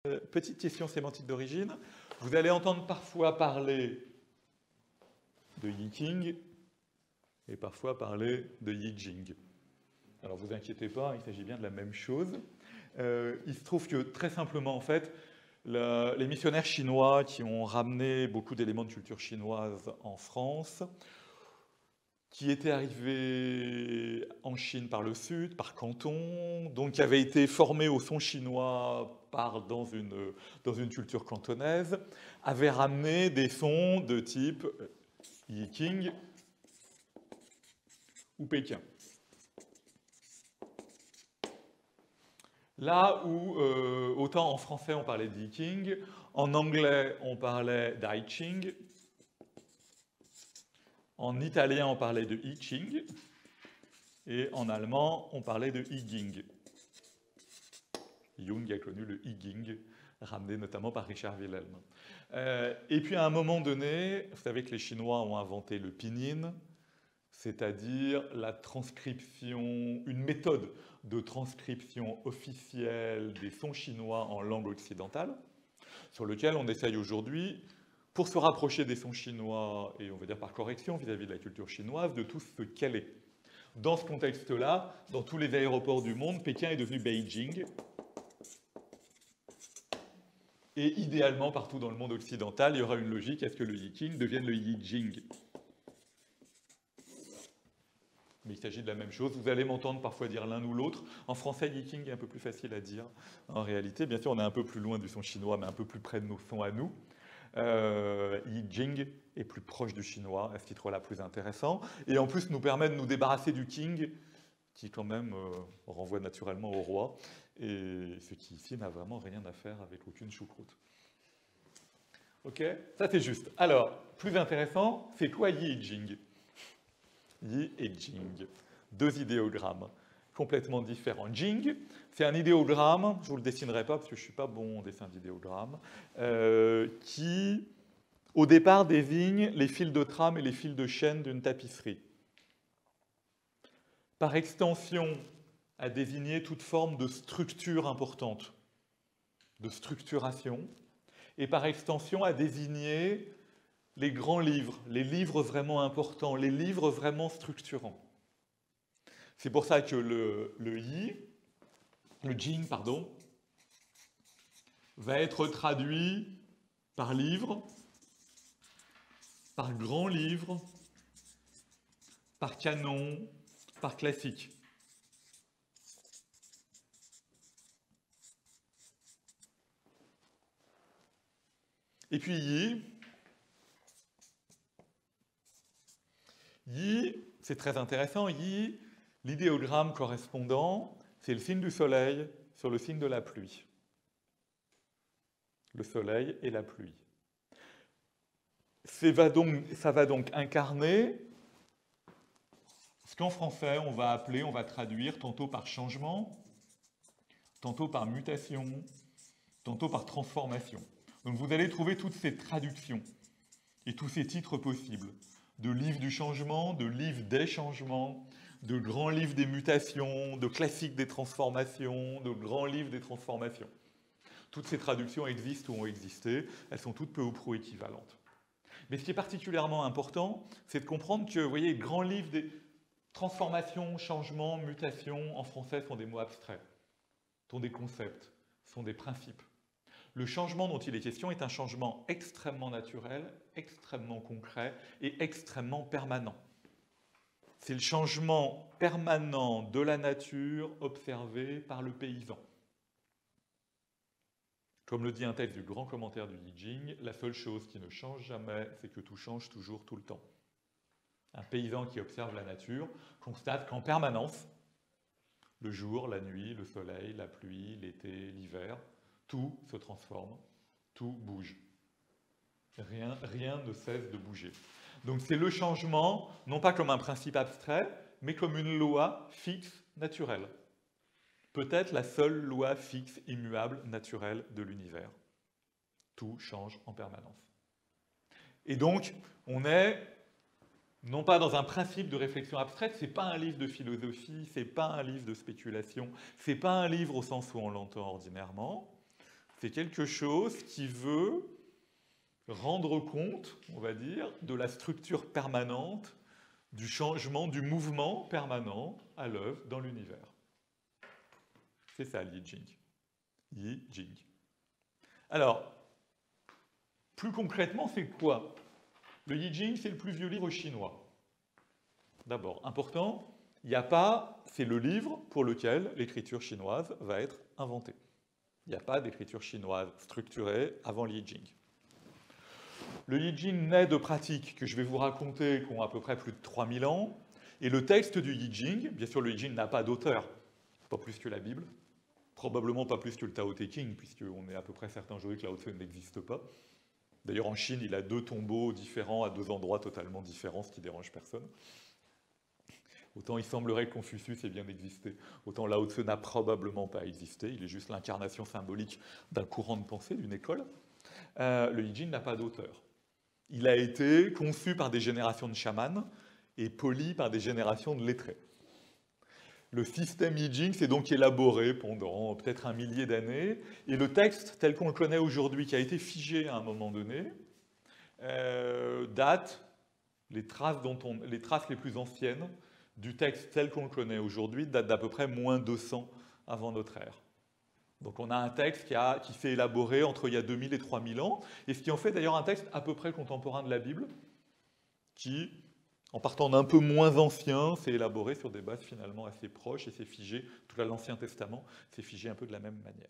Petite question sémantique d'origine. Vous allez entendre parfois parler de Yi-King et parfois parler de Yi-Jing. Alors vous inquiétez pas, il s'agit bien de la même chose. Il se trouve que très simplement, en fait, les missionnaires chinois qui ont ramené beaucoup d'éléments de culture chinoise en France, qui étaient arrivés en Chine par le sud, par Canton, donc qui avaient été formés au son chinois dans une culture cantonaise, avaient ramené des sons de type Yi-King ou Pékin. Là où, autant en français on parlait de Yi-King, en anglais on parlait d'Ai-Ching, en italien on parlait de I-Ching, et en allemand on parlait de I-Ging. Jung a connu le I-Ging, ramené notamment par Richard Wilhelm. Et puis à un moment donné, vous savez que les Chinois ont inventé le pinyin, c'est-à-dire la transcription, une méthode de transcription officielle des sons chinois en langue occidentale, sur lequel on essaye aujourd'hui, pour se rapprocher des sons chinois, et on va dire par correction vis-à-vis de la culture chinoise, de tous se caler. Dans ce contexte-là, dans tous les aéroports du monde, Pékin est devenu Beijing, et idéalement, partout dans le monde occidental, il y aura une logique à ce que le Yi-King devienne le Yi-Jing. Mais il s'agit de la même chose. Vous allez m'entendre parfois dire l'un ou l'autre. En français, Yi-King est un peu plus facile à dire. En réalité, bien sûr, on est un peu plus loin du son chinois, mais un peu plus près de nos sons à nous. Yi-Jing est plus proche du chinois, à ce titre-là plus intéressant. Et en plus, nous permet de nous débarrasser du King, qui quand même renvoie naturellement au roi. Et ce qui ici n'a vraiment rien à faire avec aucune choucroute. Ok? Ça c'est juste. Alors, plus intéressant, c'est quoi Yi et Jing? Yi et Jing. Deux idéogrammes complètement différents. Jing, c'est un idéogramme, je ne vous le dessinerai pas parce que je ne suis pas bon en dessin d'idéogramme, qui, au départ, désigne les fils de trame et les fils de chaîne d'une tapisserie. Par extension, à désigner toute forme de structure importante, de structuration, et par extension à désigner les grands livres, les livres vraiment importants, les livres vraiment structurants. C'est pour ça que le Jing, pardon, va être traduit par livre, par grand livre, par canon, par classique. Et puis Yi, c'est très intéressant, Yi, l'idéogramme correspondant, c'est le signe du soleil sur le signe de la pluie. Le soleil et la pluie. Ça va donc incarner ce qu'en français on va appeler, on va traduire tantôt par changement, tantôt par mutation, tantôt par transformation. Donc vous allez trouver toutes ces traductions et tous ces titres possibles, de livres du changement, de livres des changements, de grands livres des mutations, de classiques des transformations, de grands livres des transformations. Toutes ces traductions existent ou ont existé, elles sont toutes peu ou prou équivalentes. Mais ce qui est particulièrement important, c'est de comprendre que, vous voyez, grands livres des transformations, changements, mutations, en français, sont des mots abstraits, sont des concepts, sont des principes. Le changement dont il est question est un changement extrêmement naturel, extrêmement concret et extrêmement permanent. C'est le changement permanent de la nature observé par le paysan. Comme le dit un texte du grand commentaire du Yi-Jing, la seule chose qui ne change jamais, c'est que tout change toujours tout le temps. Un paysan qui observe la nature constate qu'en permanence, le jour, la nuit, le soleil, la pluie, l'été, l'hiver, tout se transforme, tout bouge. Rien ne cesse de bouger. Donc c'est le changement, non pas comme un principe abstrait, mais comme une loi fixe, naturelle. Peut-être la seule loi fixe, immuable, naturelle de l'univers. Tout change en permanence. Et donc, on est non pas dans un principe de réflexion abstraite, ce n'est pas un livre de philosophie, ce n'est pas un livre de spéculation, ce n'est pas un livre au sens où on l'entend ordinairement. C'est quelque chose qui veut rendre compte, on va dire, de la structure permanente, du changement, du mouvement permanent à l'œuvre dans l'univers. C'est ça, le Yi Jing. Yi Jing. Alors, plus concrètement, c'est quoi? Le Yi Jing, c'est le plus vieux livre chinois. D'abord, important, il n'y a pas, c'est le livre pour lequel l'écriture chinoise va être inventée. Il n'y a pas d'écriture chinoise structurée avant le Yi Jing. Le Yi Jing naît de pratiques que je vais vous raconter qui ont à peu près plus de 3000 ans. Et le texte du Yi Jing, bien sûr le Yi Jing n'a pas d'auteur, pas plus que la Bible, probablement pas plus que le Tao Te Ching, puisqu'on est à peu près certain aujourd'hui que Lao Tse n'existe pas. D'ailleurs en Chine, il a 2 tombeaux différents à 2 endroits totalement différents, ce qui dérange personne. Autant il semblerait que Confucius ait bien existé, autant Lao Tse n'a probablement pas existé, il est juste l'incarnation symbolique d'un courant de pensée, d'une école. Le Yi Jing n'a pas d'auteur. Il a été conçu par des générations de chamans et poli par des générations de lettrés. Le système Yi Jing s'est donc élaboré pendant peut-être 1 millier d'années, et le texte tel qu'on le connaît aujourd'hui, qui a été figé à un moment donné, date, les traces les plus anciennes du texte tel qu'on le connaît aujourd'hui datent d'à peu près moins 200 avant notre ère. Donc on a un texte qui s'est élaboré entre il y a 2000 et 3000 ans, et ce qui en fait d'ailleurs un texte à peu près contemporain de la Bible, qui, en partant d'un peu moins ancien, s'est élaboré sur des bases finalement assez proches, et s'est figé, tout l'Ancien Testament s'est figé un peu de la même manière.